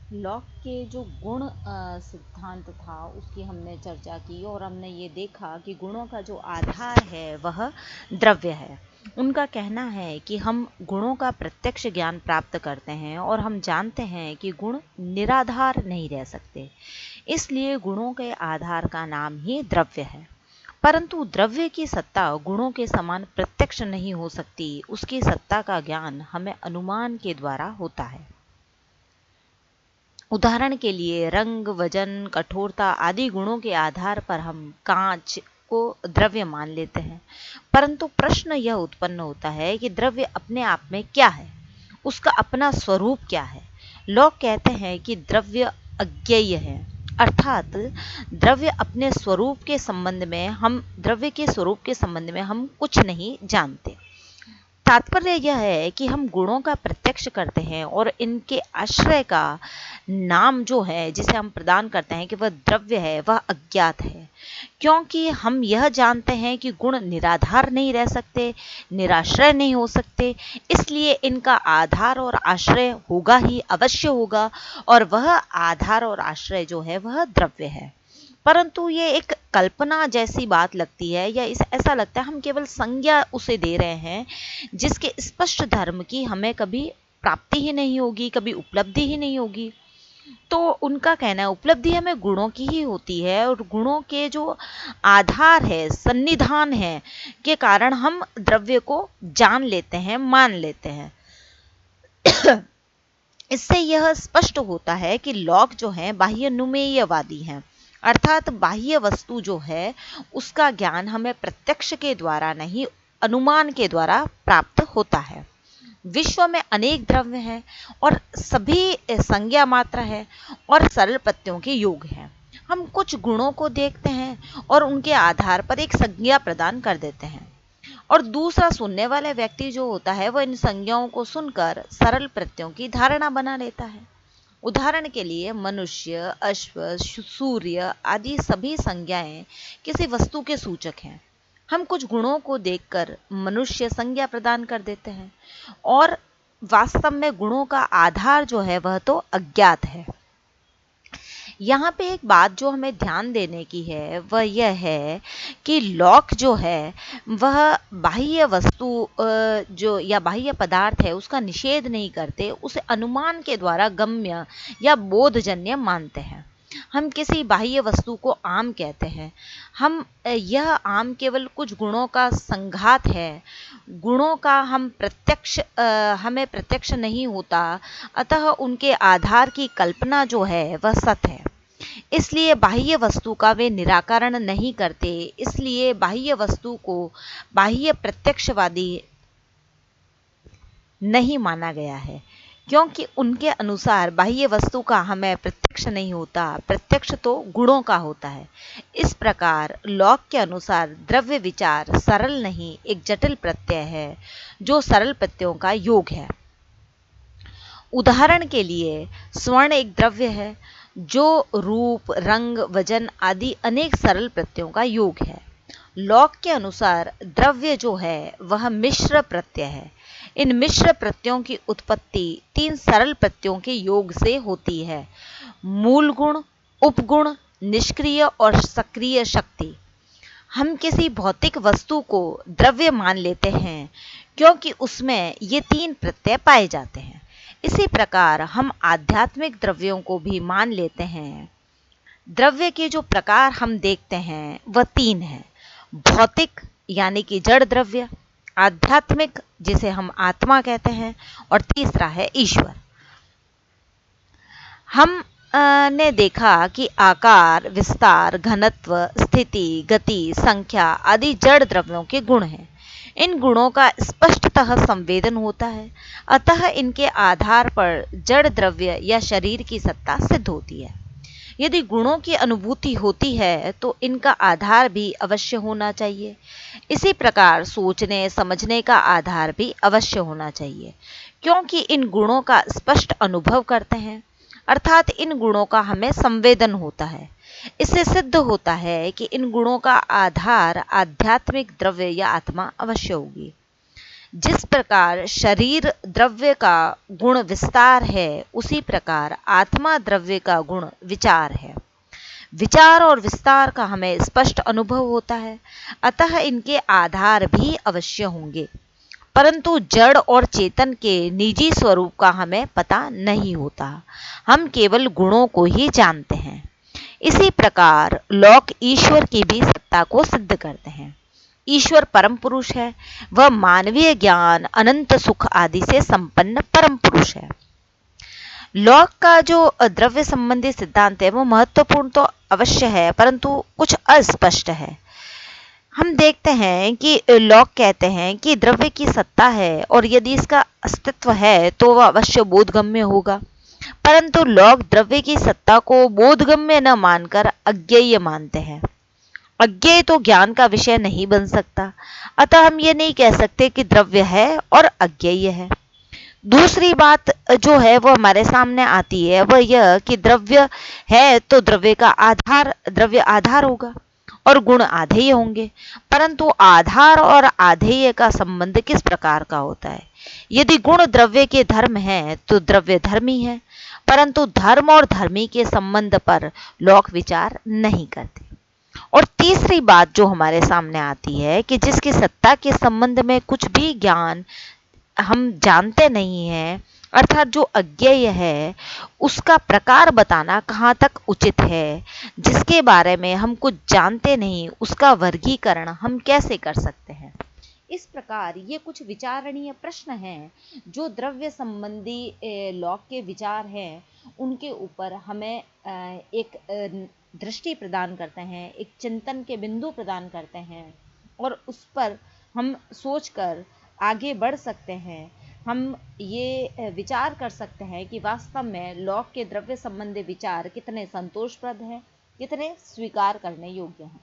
Lock के जो गुण सिद्धांत था उसकी हमने चर्चा की और हमने ये देखा कि गुणों का जो आधार है वह द्रव्य है। उनका कहना है कि हम गुणों का प्रत्यक्ष ज्ञान प्राप्त करते हैं और हम जानते हैं कि गुण निराधार नहीं रह सकते, इसलिए गुणों के आधार का नाम ही द्रव्य है। परंतु द्रव्य की सत्ता गुणों के समान प्रत्यक्ष नहीं हो सकती, उसकी सत्ता का ज्ञान हमें अनुमान के द्वारा होता है। उदाहरण के लिए रंग, वजन, कठोरता आदि गुणों के आधार पर हम कांच को द्रव्य मान लेते हैं। परंतु प्रश्न यह उत्पन्न होता है कि द्रव्य अपने आप में क्या है, उसका अपना स्वरूप क्या है। लोग कहते हैं कि द्रव्य अज्ञेय है, अर्थात द्रव्य के स्वरूप के संबंध में हम कुछ नहीं जानते। तात्पर्य यह है कि हम गुणों का प्रत्यक्ष करते हैं और इनके आश्रय का नाम जो है जिसे हम प्रदान करते हैं कि वह द्रव्य है, वह अज्ञात है। क्योंकि हम यह जानते हैं कि गुण निराधार नहीं रह सकते, निराश्रय नहीं हो सकते, इसलिए इनका आधार और आश्रय होगा ही, अवश्य होगा, और वह आधार और आश्रय जो है वह द्रव्य है। परंतु ये एक कल्पना जैसी बात लगती है, या इस ऐसा लगता है हम केवल संज्ञा उसे दे रहे हैं जिसके स्पष्ट धर्म की हमें कभी प्राप्ति ही नहीं होगी, कभी उपलब्धि ही नहीं होगी। तो उनका कहना है उपलब्धि हमें गुणों की ही होती है, और गुणों के जो आधार है, सन्निधान है, के कारण हम द्रव्य को जान लेते हैं, मान लेते हैं। इससे यह स्पष्ट होता है कि लॉक जो है बाह्यनुमेयवादी हैं, अर्थात बाह्य वस्तु जो है उसका ज्ञान हमें प्रत्यक्ष के द्वारा नहीं, अनुमान के द्वारा प्राप्त होता है। विश्व में अनेक द्रव्य हैं और सभी संज्ञा मात्र है और सरल प्रत्ययों के योग हैं। हम कुछ गुणों को देखते हैं और उनके आधार पर एक संज्ञा प्रदान कर देते हैं, और दूसरा सुनने वाला व्यक्ति जो होता है वह इन संज्ञाओं को सुनकर सरल प्रत्ययों की धारणा बना लेता है। उदाहरण के लिए मनुष्य, अश्व, सूर्य आदि सभी संज्ञाएं किसी वस्तु के सूचक हैं। हम कुछ गुणों को देखकर मनुष्य संज्ञा प्रदान कर देते हैं, और वास्तव में गुणों का आधार जो है वह तो अज्ञात है। यहाँ पे एक बात जो हमें ध्यान देने की है वह यह है कि लॉक जो है वह बाह्य वस्तु जो या बाह्य पदार्थ है उसका निषेध नहीं करते, उसे अनुमान के द्वारा गम्य या बोधजन्य मानते हैं। हम किसी बाह्य वस्तु को आम कहते हैं। यह आम केवल कुछ गुणों का संघात है, गुणों का हमें प्रत्यक्ष नहीं होता, अतः उनके आधार की कल्पना जो है वह सत है। इसलिए बाह्य वस्तु का वे निराकरण नहीं करते, इसलिए बाह्य वस्तु को बाह्य प्रत्यक्षवादी नहीं माना गया है, क्योंकि उनके अनुसार बाह्य वस्तु का हमें प्रत्यक्ष नहीं होता, प्रत्यक्ष तो गुणों का होता है। इस प्रकार लॉक के अनुसार द्रव्य विचार सरल नहीं, एक जटिल प्रत्यय है जो सरल प्रत्ययों का योग है। उदाहरण के लिए स्वर्ण एक द्रव्य है जो रूप, रंग, वजन आदि अनेक सरल प्रत्ययों का योग है। लॉक के अनुसार द्रव्य जो है वह मिश्र प्रत्यय है। इन मिश्र प्रत्ययों की उत्पत्ति तीन सरल प्रत्ययों के योग से होती है: मूल गुण, उपगुण, निष्क्रिय और सक्रिय शक्ति। हम किसी भौतिक वस्तु को द्रव्य मान लेते हैं क्योंकि उसमें ये तीन प्रत्यय पाए जाते हैं। इसी प्रकार हम आध्यात्मिक द्रव्यों को भी मान लेते हैं। द्रव्य के जो प्रकार हम देखते हैं वह तीन हैं: भौतिक यानी कि जड़ द्रव्य, आध्यात्मिक जिसे हम आत्मा कहते हैं, और तीसरा है ईश्वर। हम ने देखा कि आकार, विस्तार, घनत्व, स्थिति, गति, संख्या आदि जड़ द्रव्यों के गुण हैं। इन गुणों का स्पष्टतः संवेदन होता है, अतः इनके आधार पर जड़ द्रव्य या शरीर की सत्ता सिद्ध होती है। यदि गुणों की अनुभूति होती है तो इनका आधार भी अवश्य होना चाहिए। इसी प्रकार सोचने समझने का आधार भी अवश्य होना चाहिए, क्योंकि इन गुणों का स्पष्ट अनुभव करते हैं, अर्थात इन गुणों का हमें संवेदन होता है। इससे सिद्ध होता है कि इन गुणों का आधार आध्यात्मिक द्रव्य या आत्मा अवश्य होगी। जिस प्रकार शरीर द्रव्य का गुण विस्तार है, उसी प्रकार आत्मा द्रव्य का गुण विचार है। विचार और विस्तार का हमें स्पष्ट अनुभव होता है, अतः इनके आधार भी अवश्य होंगे, परंतु जड़ और चेतन के निजी स्वरूप का हमें पता नहीं होता। हम केवल गुणों को ही जानते हैं। इसी प्रकार लौक ईश्वर की भी सत्ता को सिद्ध करते हैं। ईश्वर परम पुरुष है, वह मानवीय ज्ञान, अनंत सुख आदि से संपन्न परम पुरुष है। लॉक का जो द्रव्य संबंधी सिद्धांत है वो महत्वपूर्ण तो अवश्य है, परंतु कुछ अस्पष्ट है। हम देखते हैं कि लॉक कहते हैं कि द्रव्य की सत्ता है और यदि इसका अस्तित्व है तो वह अवश्य बोधगम्य होगा, परंतु लॉक द्रव्य की सत्ता को बोधगम्य न मानकर अज्ञेय मानते हैं। अज्ञेय तो ज्ञान का विषय नहीं बन सकता, अतः हम ये नहीं कह सकते कि द्रव्य है और अज्ञेय है। दूसरी बात जो है वो हमारे सामने आती है वह यह कि द्रव्य है तो द्रव्य आधार होगा और गुण आधेय होंगे, परंतु आधार और आधेय का संबंध किस प्रकार का होता है? यदि गुण द्रव्य के धर्म हैं तो द्रव्य धर्मी है, परंतु धर्म और धर्मी के संबंध पर लौक विचार नहीं करते। और तीसरी बात जो हमारे सामने आती है कि जिसकी सत्ता के संबंध में कुछ भी ज्ञान हम जानते नहीं हैं, अर्थात जो अज्ञेय है, उसका प्रकार बताना कहाँ तक उचित है। जिसके बारे में हम कुछ जानते नहीं, उसका वर्गीकरण हम कैसे कर सकते हैं? इस प्रकार ये कुछ विचारणीय प्रश्न हैं जो द्रव्य संबंधी लॉक के विचार हैं, उनके ऊपर हमें एक दृष्टि प्रदान करते हैं, एक चिंतन के बिंदु प्रदान करते हैं और उस पर हम सोचकर आगे बढ़ सकते हैं। हम ये विचार कर सकते हैं कि वास्तव में लॉक के द्रव्य संबंधी विचार कितने संतोषप्रद हैं, कितने स्वीकार करने योग्य हैं।